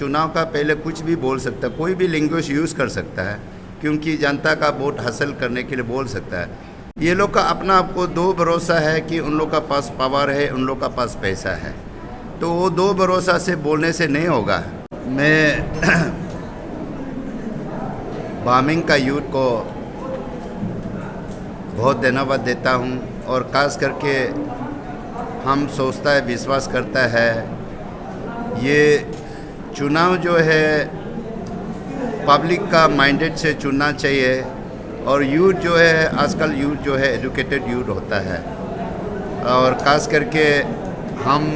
चुनाव का पहले कुछ भी बोल सकता है, कोई भी लैंग्वेज यूज़ कर सकता है, क्योंकि जनता का वोट हासिल करने के लिए बोल सकता है। ये लोग का अपना आपको दो भरोसा है कि उन लोग का पास पावर है, उन लोग का पास पैसा है, तो वो दो भरोसा से बोलने से नहीं होगा। मैं बामिंग का यूथ को बहुत धन्यवाद देता हूँ, और ख़ास करके हम सोचता है, विश्वास करता है, ये चुनाव जो है पब्लिक का माइंडेड से चुनना चाहिए। और यूथ जो है, आजकल यूथ जो है एजुकेटेड यूथ होता है, और ख़ास करके हम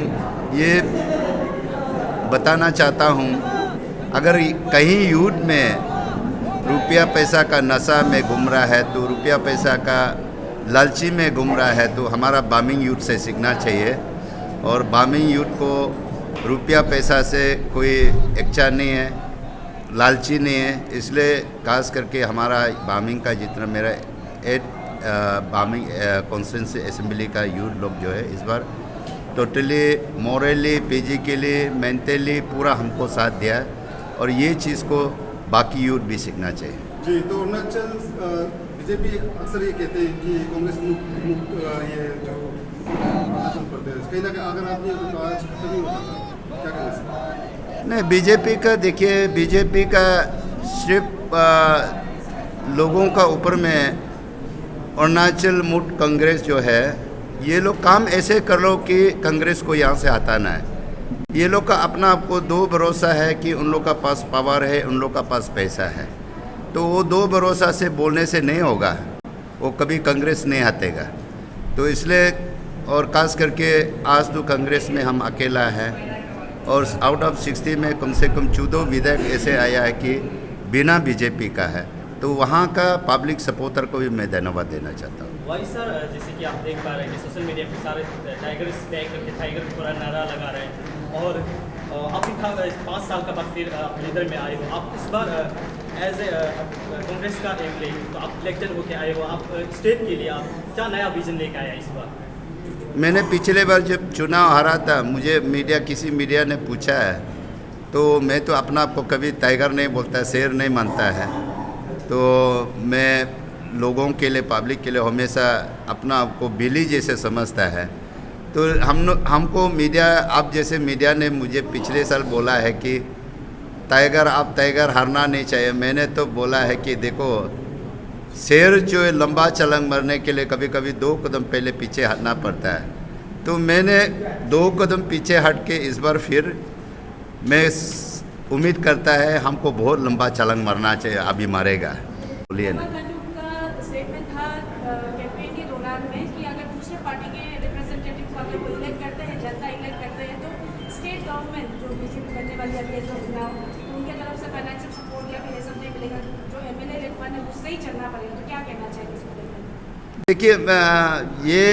ये बताना चाहता हूँ, अगर कहीं यूथ में रुपया पैसा का नशा में घूम रहा है, तो रुपया पैसा का लालची में घूम रहा है, तो हमारा बामिंग यूथ से सीखना चाहिए। और बामिंग यूथ को रुपया पैसा से कोई इच्छा नहीं है, लालची नहीं है, इसलिए खास करके हमारा बामिंग का जितना मेरा बामिंग कॉन्स्टिट्यूंसी असेंबली का यूथ लोग जो है इस बार टोटली मॉरली, फिजिकली, मेंटली पूरा हमको साथ दिया है, और ये चीज़ को बाकी यूथ भी सीखना चाहिए। जी, तो अरुणाचल बीजेपी अक्सर ये कहते हैं कि कांग्रेस मुक्त ये जो अरुणाचल प्रदेश कहीं ना कहीं अगर आप ये आज खत्म ही होता था, क्या कहना चाहिए? नहीं, बीजेपी का देखिए, बीजेपी का सिर्फ लोगों का ऊपर में अरुणाचल मुक्त कांग्रेस जो है, ये लोग काम ऐसे कर लो कि कांग्रेस को यहाँ से हटाना है। ये लोग का अपना आपको दो भरोसा है कि उन लोग का पास पावर है, उन लोग का पास पैसा है, तो वो दो भरोसा से बोलने से नहीं होगा, वो कभी कांग्रेस नहीं हटेगा। तो इसलिए, और ख़ास करके आज तो कांग्रेस में हम अकेला है, और आउट ऑफ 60 में कम से कम 14 विधायक ऐसे आया है कि बिना बीजेपी का है, तो वहाँ का पब्लिक सपोर्टर को भी मैं धन्यवाद देना चाहता हूँ। वही सर, जैसे कि आप देख पा रहे हैं कि सोशल मीडिया पे सारे टाइगर स्पैक करके टाइगर पूरा नारा लगा रहे हैं, और आप 5 साल का बाद फिर आप लीडर में आए हो, आप इस बार एज ए कांग्रेस का एमएलए तो आप इलेक्टेड होकर आए हो, आप स्टेट के लिए आप क्या नया विजन लेकर आया इस बार? मैंने पिछले बार जब चुनाव हारा था, मुझे किसी मीडिया ने पूछा है, तो मैं तो अपना आपको कभी टाइगर नहीं बोलता, शेर नहीं मानता है, तो मैं लोगों के लिए, पब्लिक के लिए हमेशा अपना आपको बिल्ली जैसे समझता है। तो हमको मीडिया, आप जैसे मीडिया ने मुझे पिछले साल बोला है कि टाइगर, आप टाइगर हारना नहीं चाहिए। मैंने तो बोला है कि देखो, शेर जो है लंबा छलांग मारने के लिए कभी कभी 2 कदम पहले पीछे हटना पड़ता है, तो मैंने 2 कदम पीछे हट के इस बार फिर मैं उम्मीद करता है हमको बहुत लंबा छलांग मारना चाहिए, अभी मारेगा। बोलिए ना। स्टेटमेंट था कैंपेन के दौरान में कि अगर दूसरे पार्टी के रिप्रेजेंटेटिव को अगर वो इलेक्ट करते हैं, जनता इलेक्ट करते हैं, तो स्टेट गवर्नमेंट जो बीजेपी बनने वाली है उनके तरफ से फाइनेंशियल सपोर्ट या फिर ये सब नहीं मिलेगा, जो एमएलए इलेक्ट है उससे ही चलना पड़ेगा, तो क्या कहना चाहिए इसको लेकर? देखिए, ये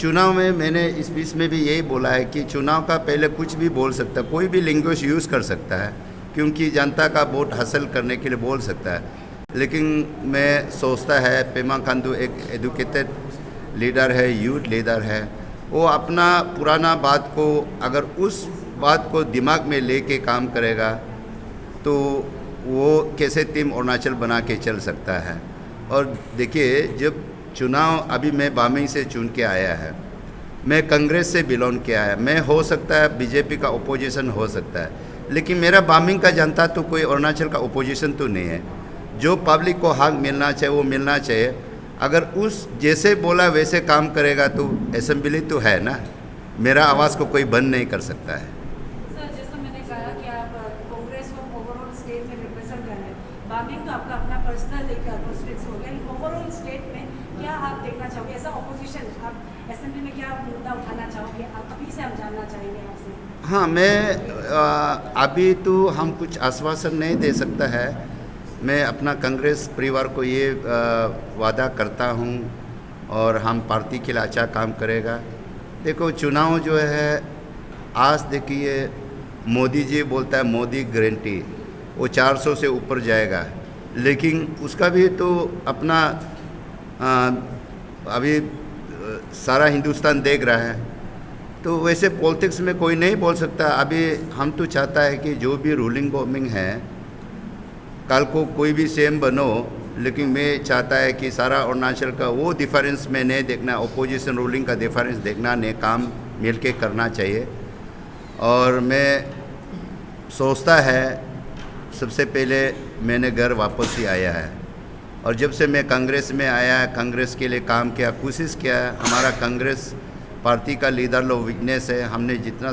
चुनाव में मैंने इस बीच में भी यही बोला है कि चुनाव का पहले कुछ भी बोल सकता है, कोई भी लैंग्वेज यूज़ कर सकता है, क्योंकि जनता का वोट हासिल करने के लिए बोल सकता है। लेकिन मैं सोचता है पेमा खांडू एक एजुकेटेड लीडर है, यूथ लीडर है, वो अपना पुराना बात को, अगर उस बात को दिमाग में लेके काम करेगा, तो वो कैसे टीम अरुणाचल बना के चल सकता है। और देखिए, जब चुनाव, अभी मैं बामिंग से चुन के आया है, मैं कांग्रेस से बिलोंग किया है, मैं हो सकता है बीजेपी का ओपोजिशन हो सकता है, लेकिन मेरा बामिंग का जनता तो कोई अरुणाचल का ओपोजिशन तो नहीं है। जो पब्लिक को हक मिलना चाहिए वो मिलना चाहिए। अगर उस जैसे बोला वैसे काम करेगा तो असेंबली तो है ना, मेरा आवाज़ को कोई बंद नहीं कर सकता है। सर, जैसा मैंने कहा कि आप कांग्रेस को ओवरऑल स्टेट में रिप्रेजेंट कर रहे हैं, बामिंग तो आपका अपना पर्सनल एक कॉन्स्टिट्यूंसी हो गया, ओवरऑल स्टेट में क्या आप देखना चाहोगे ऐसा ऑपोजिशन, आप असेंबली में क्या मुद्दा उठाना चाहोगे, आप अभी से हम जानना चाहेंगे आपसे। हाँ, मैं अभी तो हम कुछ आश्वासन नहीं दे सकता है। मैं अपना कांग्रेस परिवार को ये वादा करता हूँ, और हम पार्टी के लिए अच्छा काम करेगा। देखो, चुनाव जो है, आज देखिए मोदी जी बोलता है मोदी गारंटी, वो 400 से ऊपर जाएगा, लेकिन उसका भी तो अपना अभी सारा हिंदुस्तान देख रहा है। तो वैसे पॉलिटिक्स में कोई नहीं बोल सकता। अभी हम तो चाहता है कि जो भी रूलिंग गवर्नमेंट है, कल को कोई भी सीएम बनो, लेकिन मैं चाहता है कि सारा अरुणाचल का वो डिफरेंस में नहीं देखना, अपोजिशन रूलिंग का डिफरेंस देखना नहीं, काम मिल के करना चाहिए। और मैं सोचता है सबसे पहले मैंने घर वापस ही आया है, और जब से मैं कांग्रेस में आया, कांग्रेस के लिए काम किया, कोशिश किया। हमारा कांग्रेस पार्टी का लीडर लोग वीकनेस है, हमने जितना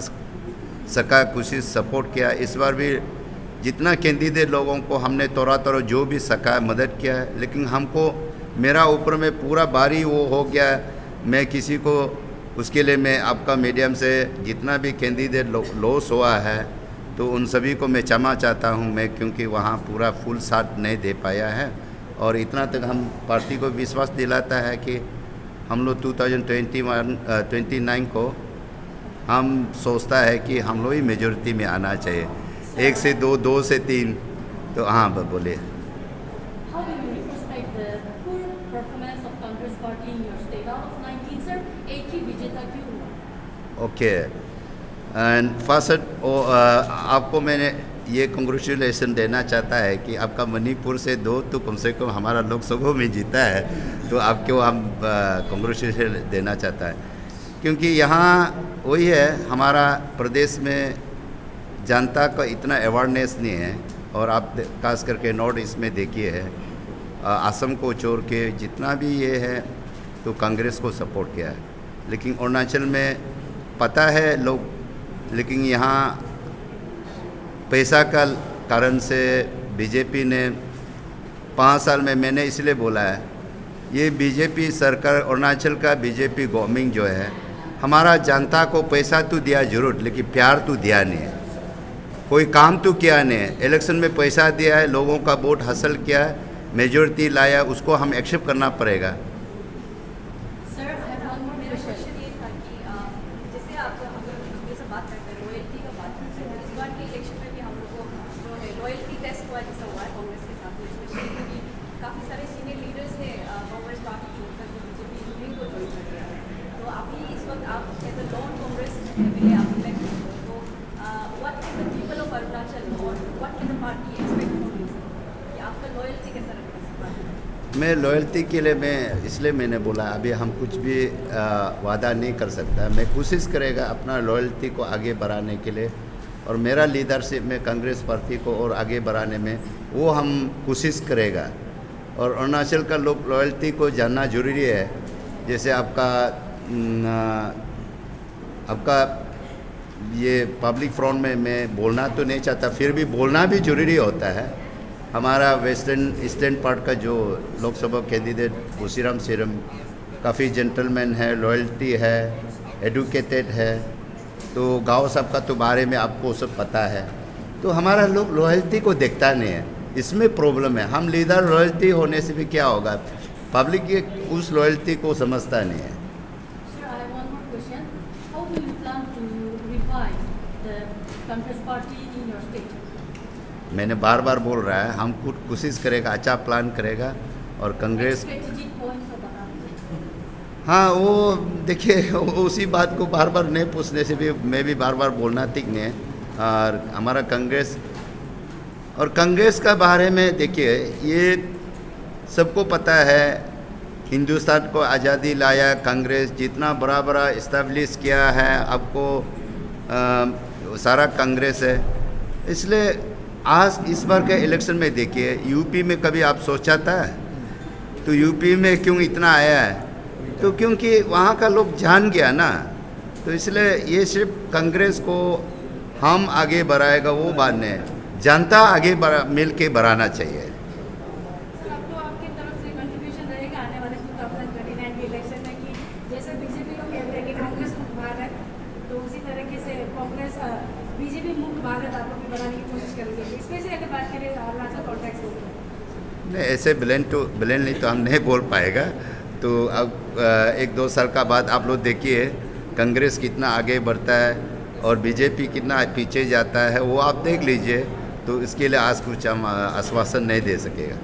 सका कोशिश सपोर्ट किया। इस बार भी जितना कैंडिडेट लोगों को हमने तोड़ा जो भी सका मदद किया है, लेकिन हमको मेरा ऊपर में पूरा भारी वो हो गया। मैं किसी को उसके लिए मैं आपका मीडियम से जितना भी कैंडिडेट लॉस हुआ है तो उन सभी को मैं क्षमा चाहता हूं मैं, क्योंकि वहां पूरा फुल साथ नहीं दे पाया है। और इतना तक हम पार्टी को विश्वास दिलाता है कि हम लोग 2029 को हम सोचता है कि हम लोग ही मेजॉरिटी में आना चाहिए, 1 से 2, 2 से 3। तो हाँ बोलिए। How do you retrospect the poor performance of Congress Party in your state? Out of 19, sir, 8 ही विजेता क्यों हुआ? ओके, एंड फर्स्ट आपको मैंने ये कंग्रेचुलेसन देना चाहता है कि आपका मणिपुर से 2 तो कम से कम हमारा लोकसभा में जीता है, तो आपको हम कंग्रेचुलेसन देना चाहता है। क्योंकि यहाँ वही है, हमारा प्रदेश में जनता का इतना अवेयरनेस नहीं है। और आप खास करके नॉर्थ ईस्ट में देखिए है, असम को छोड़ के जितना भी ये है तो कांग्रेस को सपोर्ट किया है। लेकिन अरुणाचल में पता है लोग, लेकिन यहाँ पैसा का कारण से बीजेपी ने 5 साल में, मैंने इसलिए बोला है, ये बीजेपी सरकार, अरुणाचल का बीजेपी गवर्नमेंट जो है, हमारा जनता को पैसा तो दिया जरूर, लेकिन प्यार तो दिया नहीं है, कोई काम तो किया नहीं है। इलेक्शन में पैसा दिया है, लोगों का वोट हासिल किया है, मेजॉरिटी लाया, उसको हम एक्सेप्ट करना पड़ेगा। Sir, I have one more मेरा question. क्वेश्चन ये था कि जैसे आप अगर मुझे से बात करते हैं, लॉयल्टी का बात करते हैं, इस बार के इलेक्शन में भी हम लोग को जो है लॉयल्टी टेस्ट हुआ जैसा हुआ है कांग्रेस के साथ, स्पेशली क्योंकि काफ़ी सारे सीनियर लीडर्स ने कांग्रेस पार्टी छोड़कर बीजेपी रूलिंग को ज्वाइन कर लिया है। तो अभी इस वक्त आप as a non Congress MLA आप इलेक्ट हुए हो, तो what can the people of Arunachal और what can the party expect from you, कि आपका लॉयल्टी कैसा रहेगा इस बार? मैं लॉयल्टी के लिए इसलिए मैंने बोला अभी हम कुछ भी वादा नहीं कर सकता। मैं कोशिश करेगा अपना लॉयल्टी को आगे बढ़ाने के लिए, और मेरा लीडरशिप में कांग्रेस पार्टी को और आगे बढ़ाने में वो हम कोशिश करेगा। और अरुणाचल का लोग लॉयल्टी को जानना जरूरी है। जैसे आपका ये पब्लिक फ्रंट में मैं बोलना तो नहीं चाहता, फिर भी बोलना भी जरूरी होता है। हमारा वेस्टर्न ईस्टर्न पार्ट का जो लोकसभा कैंडिडेट भूसीराम सीरम काफ़ी जेंटलमैन है, लॉयल्टी है, एडुकेटेड है, तो गाँव सब का तो बारे में आपको सब पता है। तो हमारा लोग लॉयल्टी को देखता नहीं है, इसमें प्रॉब्लम है। हम लीडर लॉयल्टी होने से भी क्या होगा, पब्लिक ये उस लॉयल्टी को समझता नहीं है। Sir, I have one more question. How do you plan to revive the Congress Party in your state? मैंने बार बार बोल रहा है, हम खुद कोशिश करेगा, अच्छा प्लान करेगा और कांग्रेस। Strategic points को बता दीजिए। हाँ वो देखिए, उसी बात को बार बार नहीं पूछने से भी मैं भी बार बार बोलना ठीक नहीं है। और हमारा कांग्रेस का बारे में देखिए, ये सबको पता है, हिंदुस्तान को आज़ादी लाया कांग्रेस, जितना बड़ा बड़ा इस्टेब्लिश किया है आपको सारा कांग्रेस है। इसलिए आज इस बार के इलेक्शन में देखिए, यूपी में कभी आप सोचा था तो यूपी में क्यों इतना आया है, तो क्योंकि वहाँ का लोग जान गया ना। तो इसलिए ये सिर्फ कांग्रेस को हम आगे बढ़ाएगा वो बात नहीं, जनता आगे मिल के बढ़ाना चाहिए। सर, आपको आपकी तरफ से कंट्रीब्यूशन रहेगा आने वाले 2029 के इलेक्शन में, कि जैसे बीजेपी को कहते हैं कि कांग्रेस मुक्त भारत, तो उसी तरीके से कांग्रेस बीजेपी मुक्त भारत आप लोग बनाने की कोशिश करेंगे, स्पेशली अगर बात करें अरुणाचल कॉन्टेक्स्ट में? नहीं, ऐसे ब्लेंडली तो हम नहीं बोल पाएगा। तो अब 1-2 साल का बाद आप लोग देखिए कांग्रेस कितना आगे बढ़ता है और बीजेपी कितना पीछे जाता है, वो आप देख लीजिए। तो इसके लिए आज कुछ हम आश्वासन नहीं दे सकेगा।